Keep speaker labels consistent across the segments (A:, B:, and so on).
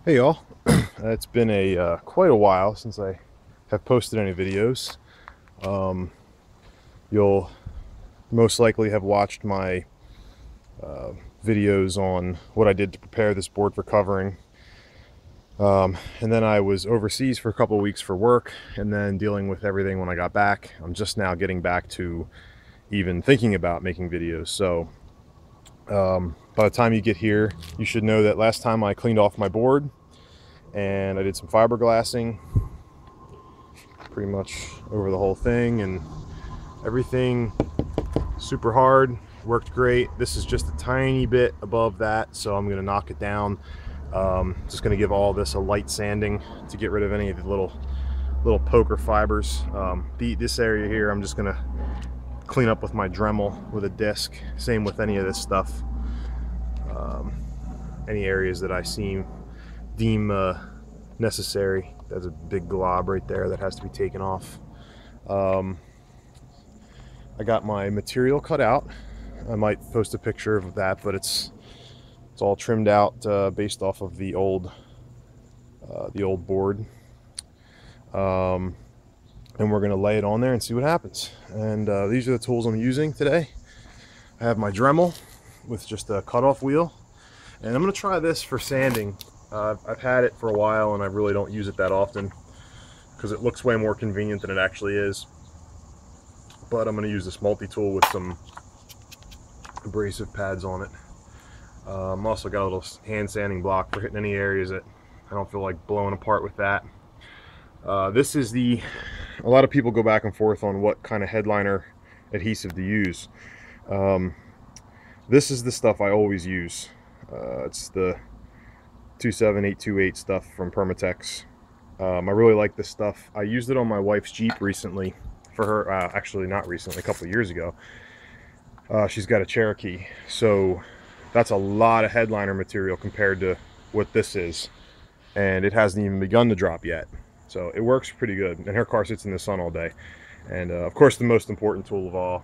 A: Hey y'all, it's been a quite a while since I have posted any videos. Um, you'll most likely have watched my videos on what I did to prepare this board for covering. And then I was overseas for a couple of weeks for work and then dealing with everything when I got back. I'm just now getting back to even thinking about making videos. So by the time you get here, you should know that last time I cleaned off my board and I did some fiberglassing pretty much over the whole thing, and everything super hard, worked great. This is just a tiny bit above that, so I'm gonna knock it down. Just gonna give all this a light sanding to get rid of any of the little poker fibers. This area here I'm just gonna clean up with my Dremel with a disc. Same with any of this stuff. Any areas that I deem necessary. There's a big glob right there that has to be taken off. I got my material cut out. I might post a picture of that, but it's all trimmed out based off of the old board. And we're gonna lay it on there and see what happens. And these are the tools I'm using today. I have my Dremel with just a cutoff wheel, and I'm gonna try this for sanding. I've had it for a while and I really don't use it that often because it looks way more convenient than it actually is. But I'm going to use this multi-tool with some abrasive pads on it. Also got a little hand sanding block for hitting any areas that I don't feel like blowing apart with that. This is a lot of people go back and forth on what kind of headliner adhesive to use. This is the stuff I always use. It's the 27828 stuff from Permatex. I really like this stuff. I used it on my wife's Jeep recently for her, actually not recently, a couple of years ago. She's got a Cherokee, so that's a lot of headliner material compared to what this is, and it hasn't even begun to drop yet, so it works pretty good. And her car sits in the sun all day. And of course, the most important tool of all,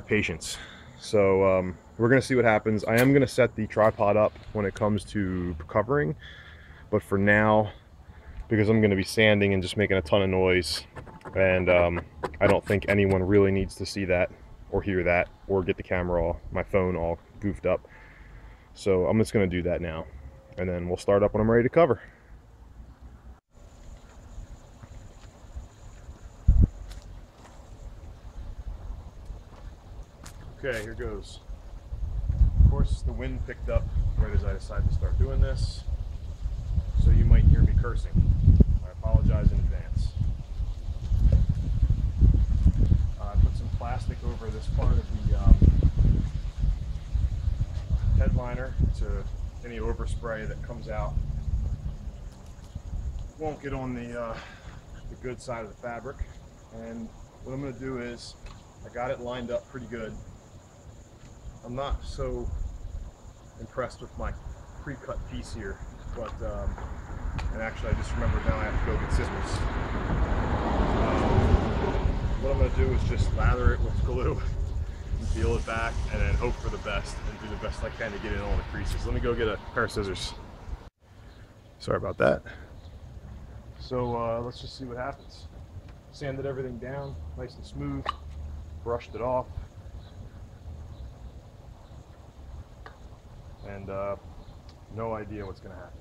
A: patience. So we're gonna see what happens. I am gonna set the tripod up when it comes to covering, but for now, because I'm gonna be sanding and just making a ton of noise, and I don't think anyone really needs to see that or hear that or get my phone all goofed up. So I'm just gonna do that now, and then we'll start up when I'm ready to cover. Okay, here goes. Of course, the wind picked up right as I decided to start doing this, so you might hear me cursing. I apologize in advance. I put some plastic over this part of the headliner to any overspray that comes out. It won't get on the good side of the fabric. And what I'm going to do is, I got it lined up pretty good. I'm not so impressed with my pre-cut piece here, but and actually I just remembered now I have to go get scissors. What I'm going to do is just lather it with glue and peel it back, and then hope for the best and do the best I can to get in all the creases. Let me go get a pair of scissors. Sorry about that. So let's just see what happens. Sanded everything down nice and smooth, brushed it off, and no idea what's going to happen.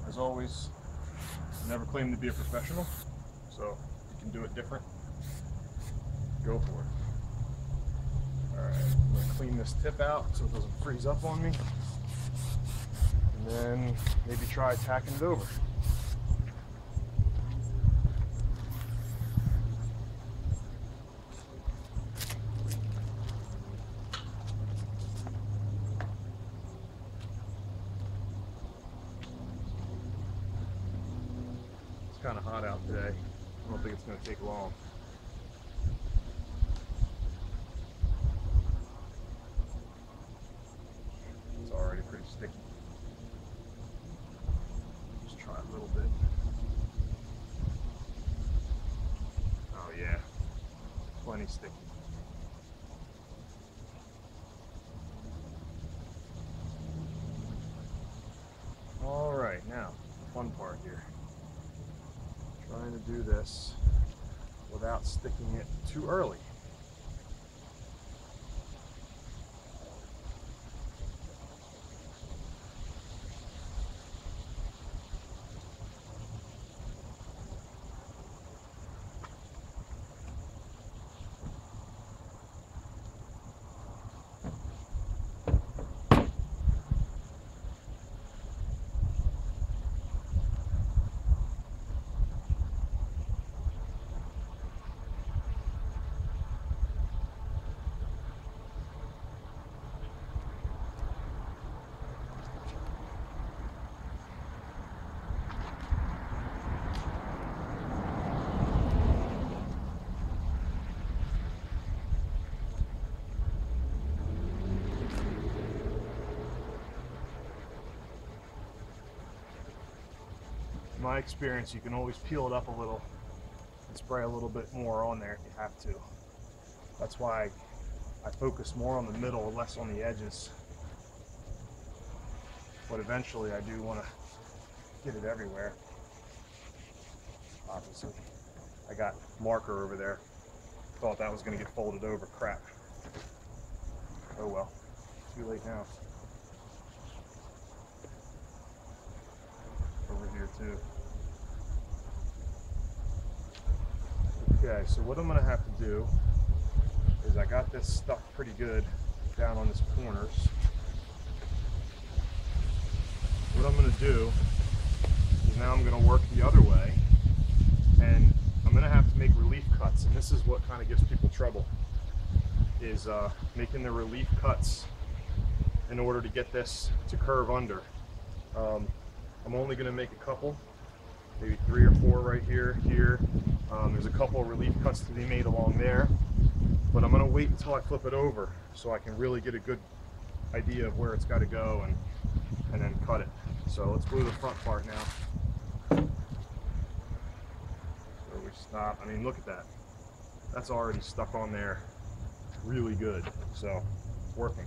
A: As always, never claim to be a professional, so if you can do it different, go for it. Alright, I'm going to clean this tip out so it doesn't freeze up on me, and then maybe try tacking it over. It's kind of hot out today. I don't think it's going to take long. It's already pretty sticky. Just try a little bit. Oh yeah, plenty sticky. All right, now the fun part here. Trying to do this without sticking it too early. In my experience, you can always peel it up a little and spray a little bit more on there if you have to. That's why I focus more on the middle, less on the edges. But eventually I do want to get it everywhere. Obviously, I got marker over there. Thought that was going to get folded over. Crap. Oh well. Too late now. Over here too. Okay, so what I'm going to have to do is I got this stuck pretty good down on these corners. What I'm going to do is now I'm going to work the other way, and I'm going to have to make relief cuts, and this is what kind of gives people trouble, is making the relief cuts in order to get this to curve under. I'm only going to make a couple, maybe 3 or 4 right here. There's a couple of relief cuts to be made along there, but I'm going to wait until I flip it over so I can really get a good idea of where it's got to go and then cut it. So let's glue the front part now. Where we stop. I mean, look at that. That's already stuck on there really good, so it's working.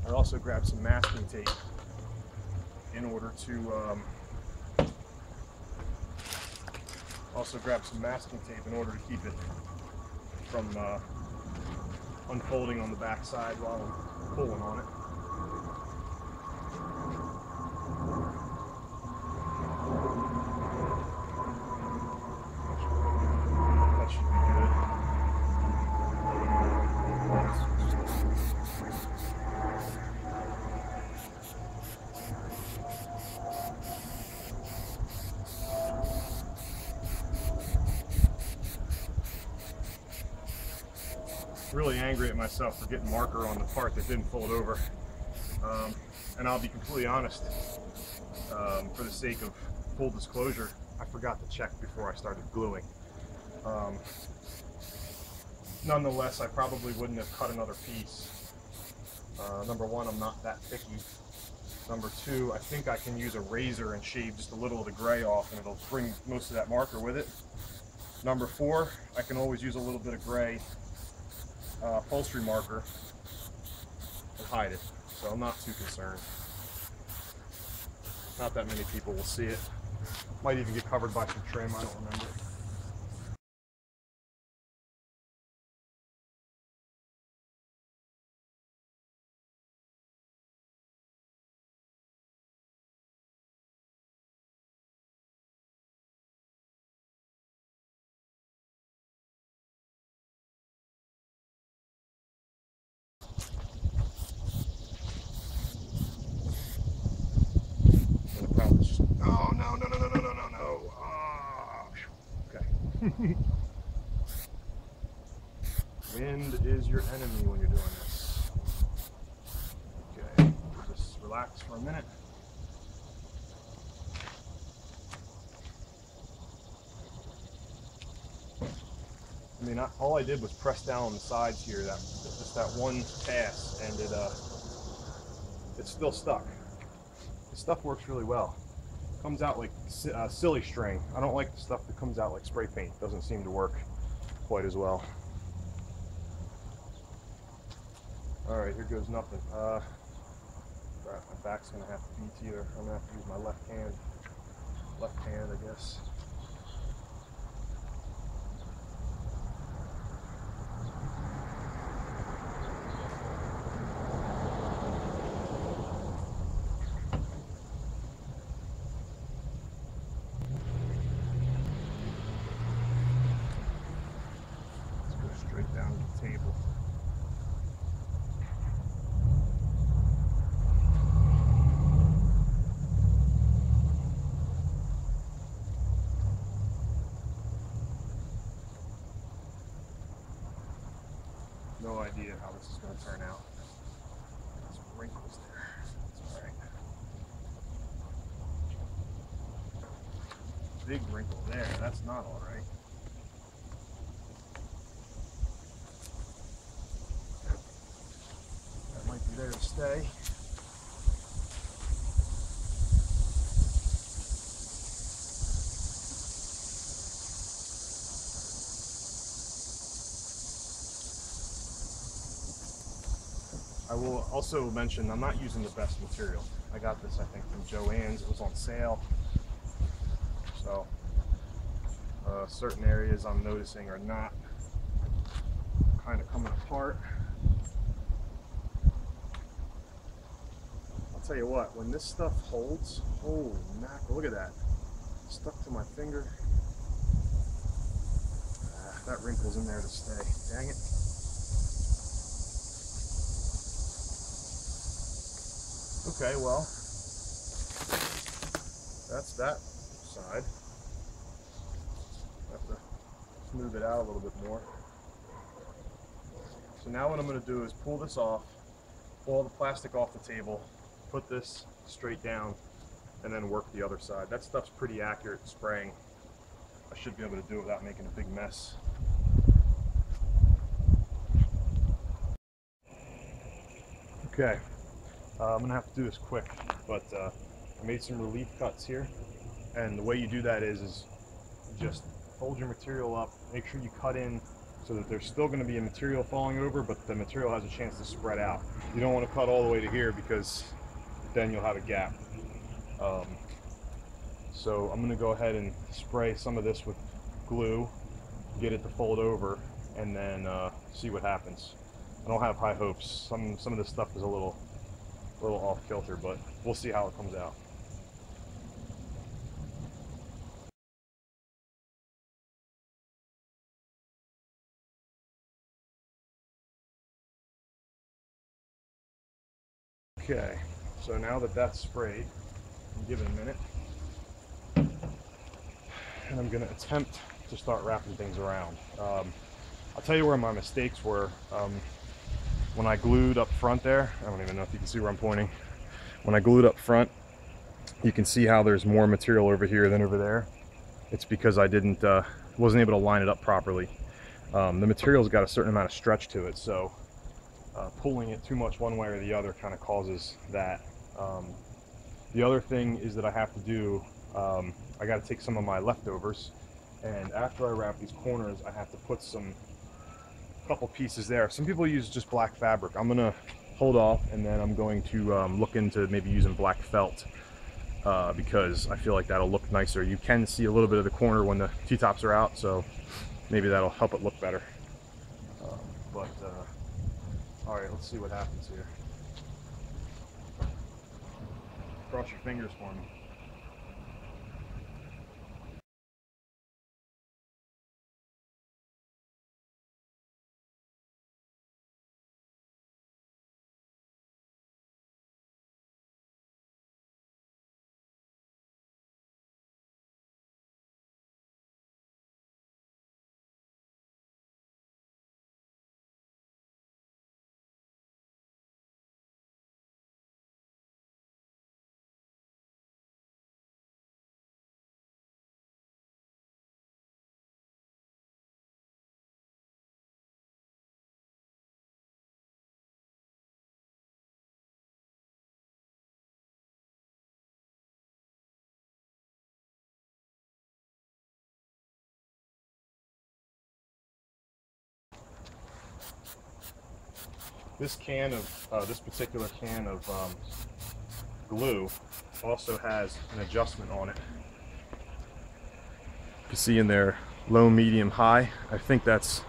A: I also grabbed some masking tape in order to keep it from unfolding on the back side while I'm pulling on it. That should be good. Really angry at myself for getting marker on the part that didn't fold over, and I'll be completely honest, for the sake of full disclosure, I forgot to check before I started gluing. Nonetheless, I probably wouldn't have cut another piece. Number one, I'm not that picky. Number two, I think I can use a razor and shave just a little of the gray off, and it'll bring most of that marker with it. Number four, I can always use a little bit of gray upholstery marker and hide it, so I'm not too concerned. Not that many people will see it. Might even get covered by some trim, I don't remember. Oh, no. Oh, okay. Wind is your enemy when you're doing this. Okay, just relax for a minute. I mean, all I did was press down on the sides here, just that one pass, and it's still stuck. The stuff works really well. It comes out like silly string. I don't like the stuff that comes out like spray paint. It doesn't seem to work quite as well. All right, here goes nothing. Crap, my back's gonna have to beat here. I'm gonna have to use my left hand, I guess. Let's go straight down to the table. No idea how this is going to turn out. Some wrinkles there. That's all right. Big wrinkle there. That's not all right. That might be there to stay. I will also mention I'm not using the best material. I got this, I think, from Joann's. It was on sale. So certain areas I'm noticing are not kind of coming apart. I'll tell you what, when this stuff holds, holy mackerel, look at that. Stuck to my finger. That wrinkle's in there to stay. Dang it. Okay, well, that's that side. Have to smooth it out a little bit more. So now what I'm going to do is pull this off, pull all the plastic off the table, put this straight down, and then work the other side. That stuff's pretty accurate spraying. I should be able to do it without making a big mess. Okay, I'm gonna have to do this quick, but I made some relief cuts here, and the way you do that is just fold your material up, make sure you cut in so that there's still going to be a material falling over, but the material has a chance to spread out. You don't want to cut all the way to here because then you'll have a gap. So I'm going to go ahead and spray some of this with glue, get it to fold over, and then see what happens. I don't have high hopes. Some of this stuff is a little off kilter, but we'll see how it comes out. Okay, so now that that's sprayed, give it a minute, and I'm going to attempt to start wrapping things around. I'll tell you where my mistakes were. When I glued up front there, I don't even know if you can see where I'm pointing. When I glued up front, you can see how there's more material over here than over there. It's because I wasn't able to line it up properly. The material's got a certain amount of stretch to it, so pulling it too much one way or the other kind of causes that. The other thing is that I have to do, I got to take some of my leftovers, and after I wrap these corners, I have to put couple pieces there. Some people use just black fabric. I'm gonna hold off, and then I'm going to look into maybe using black felt because I feel like that'll look nicer. You can see a little bit of the corner when the T-tops are out, so maybe that'll help it look better. All right, let's see what happens here. Cross your fingers for me. This can of this particular can of glue also has an adjustment on it. You can see in there low, medium, high. I think that's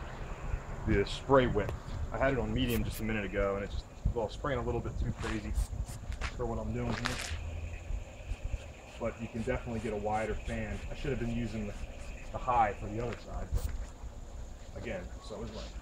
A: the spray width. I had it on medium just a minute ago, and it just, well, spraying a little bit too crazy for what I'm doing here. But you can definitely get a wider fan. I should have been using the high for the other side, but again, so is life.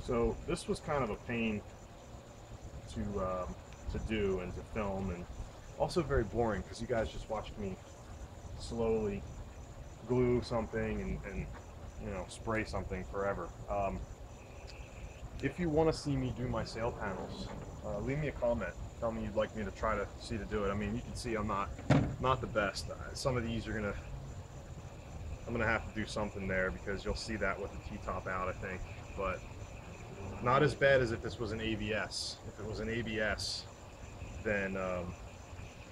A: So this was kind of a pain to do and to film, and also very boring because you guys just watched me slowly glue something and you know, spray something forever. If you want to see me do my sail panels, leave me a comment. Tell me you'd like me to try to do it. I mean, you can see I'm not the best. Some of these I'm gonna have to do something there because you'll see that with the T-top out, I think. But not as bad as if this was an ABS. If it was an ABS, then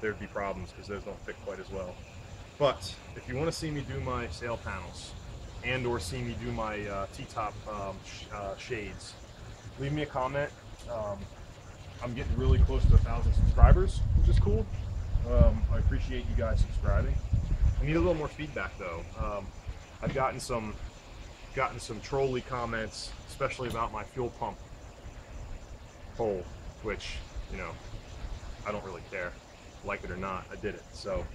A: there'd be problems because those don't fit quite as well. But if you want to see me do my sail panels and or see me do my T-top shades, leave me a comment. I'm getting really close to 1,000 subscribers, which is cool. I appreciate you guys subscribing. I need a little more feedback though. I've gotten some trolly comments, especially about my fuel pump hole, which, you know, I don't really care, like it or not. I did it. So,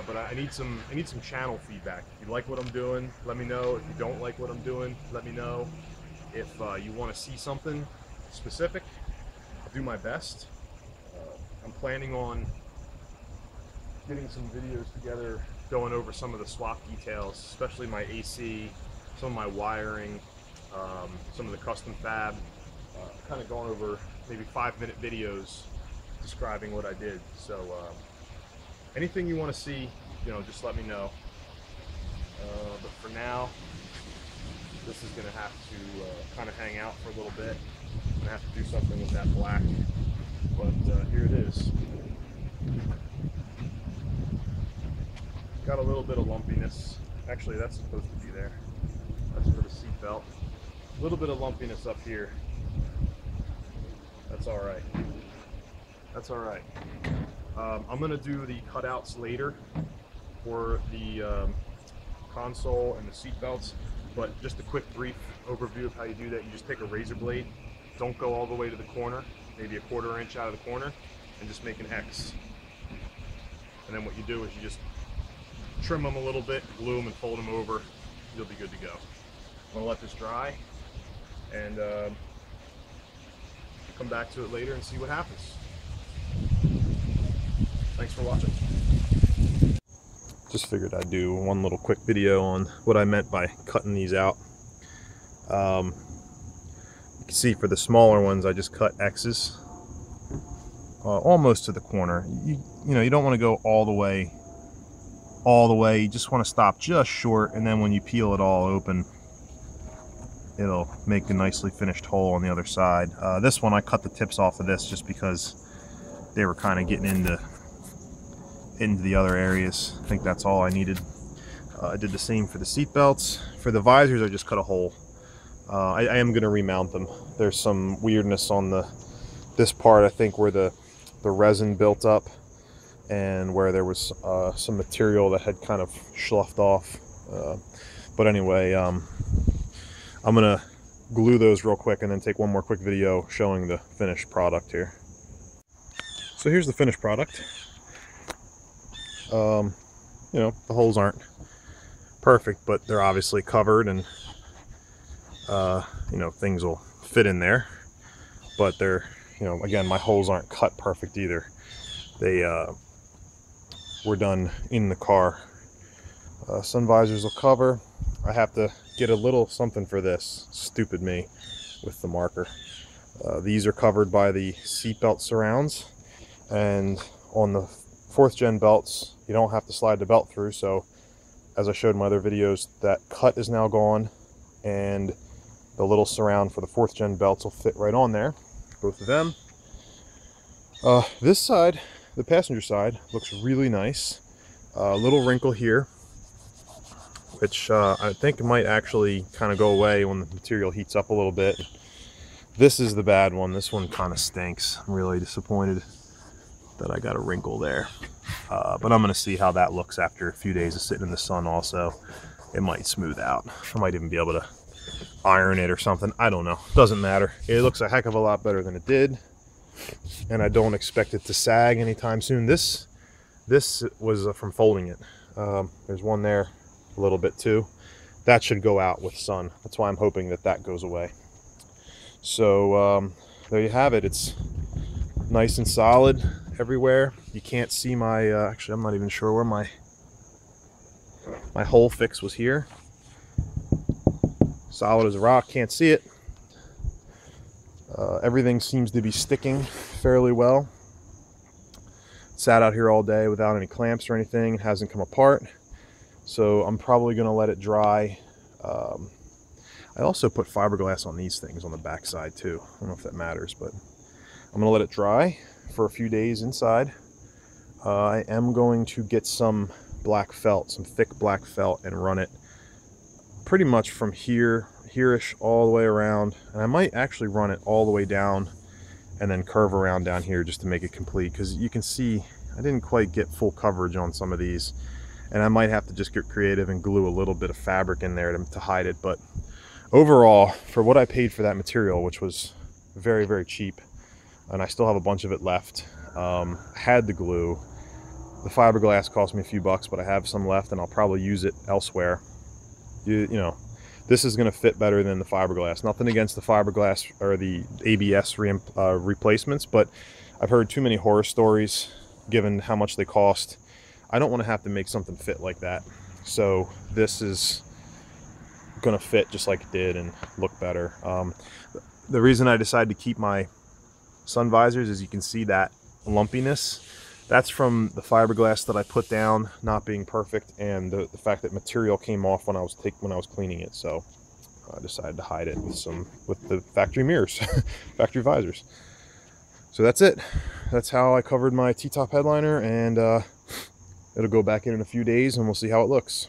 A: but I need some channel feedback. If you like what I'm doing, let me know. If you don't like what I'm doing, let me know. If you want to see something specific, I'll do my best. I'm planning on getting some videos together, going over some of the swap details, especially my AC, some of my wiring, some of the custom fab, kind of going over maybe 5-minute videos describing what I did. So anything you want to see, you know, just let me know. But for now, this is going to have to kind of hang out for a little bit. I'm going to have to do something with that black, but here it is. Got a little bit of lumpiness. Actually, that's supposed to be there. That's for the seat belt. A little bit of lumpiness up here. That's all right. That's all right. I'm going to do the cutouts later for the console and the seat belts, but just a quick brief overview of how you do that. You just take a razor blade, don't go all the way to the corner, maybe a 1/4 inch out of the corner, and just make an X. And then what you do is you just trim them a little bit, glue them and fold them over. You'll be good to go. I'm going to let this dry and come back to it later and see what happens. Thanks for watching. Just figured I'd do one little quick video on what I meant by cutting these out. You can see for the smaller ones I just cut X's almost to the corner. You know, you don't want to go all the way. You just want to stop just short, and then when you peel it all open, it'll make a nicely finished hole on the other side. This one I cut the tips off of this just because they were kind of getting into the other areas. I think that's all I needed. I did the same for the seat belts. For the visors, I just cut a hole. I am going to remount them. There's some weirdness on this part, I think, where the resin built up and where there was some material that had kind of sloughed off. But anyway, I'm going to glue those real quick and then take one more quick video showing the finished product here. So here's the finished product. You know, the holes aren't perfect, but they're obviously covered, and you know, things will fit in there. But they're, you know, again, my holes aren't cut perfect either. They were done in the car. Sun visors will cover. I have to get a little something for this. Stupid me with the marker. These are covered by the seatbelt surrounds, and on the 4th gen belts you don't have to slide the belt through, so as I showed in my other videos, that cut is now gone, and the little surround for the 4th gen belts will fit right on there, both of them. This side, the passenger side, looks really nice. A little wrinkle here, which I think might actually kind of go away when the material heats up a little bit. This is the bad one. This one kind of stinks. I'm really disappointed that I got a wrinkle there. But I'm going to see how that looks after a few days of sitting in the sun also. It might smooth out. I might even be able to iron it or something. I don't know. Doesn't matter. It looks a heck of a lot better than it did. And I don't expect it to sag anytime soon. This was from folding it. There's one there a little bit too. That should go out with sun. That's why I'm hoping that that goes away. So there you have it. It's nice and solid everywhere. You can't see my actually I'm not even sure where my hole fix was here. Solid as a rock, can't see it. Everything seems to be sticking fairly well. Sat out here all day without any clamps or anything. It hasn't come apart, so I'm probably going to let it dry. I also put fiberglass on these things on the back side too. I don't know if that matters, but I'm going to let it dry for a few days inside. I am going to get some black felt, some thick black felt, and run it pretty much from here-ish all the way around. And I might actually run it all the way down and then curve around down here just to make it complete, because you can see I didn't quite get full coverage on some of these, and I might have to just get creative and glue a little bit of fabric in there to hide it. But overall, for what I paid for that material, which was very, very cheap, and I still have a bunch of it left, had the glue. The fiberglass cost me a few bucks, but I have some left and I'll probably use it elsewhere. You know, this is going to fit better than the fiberglass. Nothing against the fiberglass or the ABS replacements, but I've heard too many horror stories given how much they cost. I don't want to have to make something fit like that. So this is going to fit just like it did and look better. The reason I decided to keep my sun visors is you can see that lumpiness. That's from the fiberglass that I put down not being perfect, and the fact that material came off when I was cleaning it. So I decided to hide it with the factory mirrors, factory visors. So that's it. That's how I covered my T-top headliner, and it'll go back in a few days and we'll see how it looks.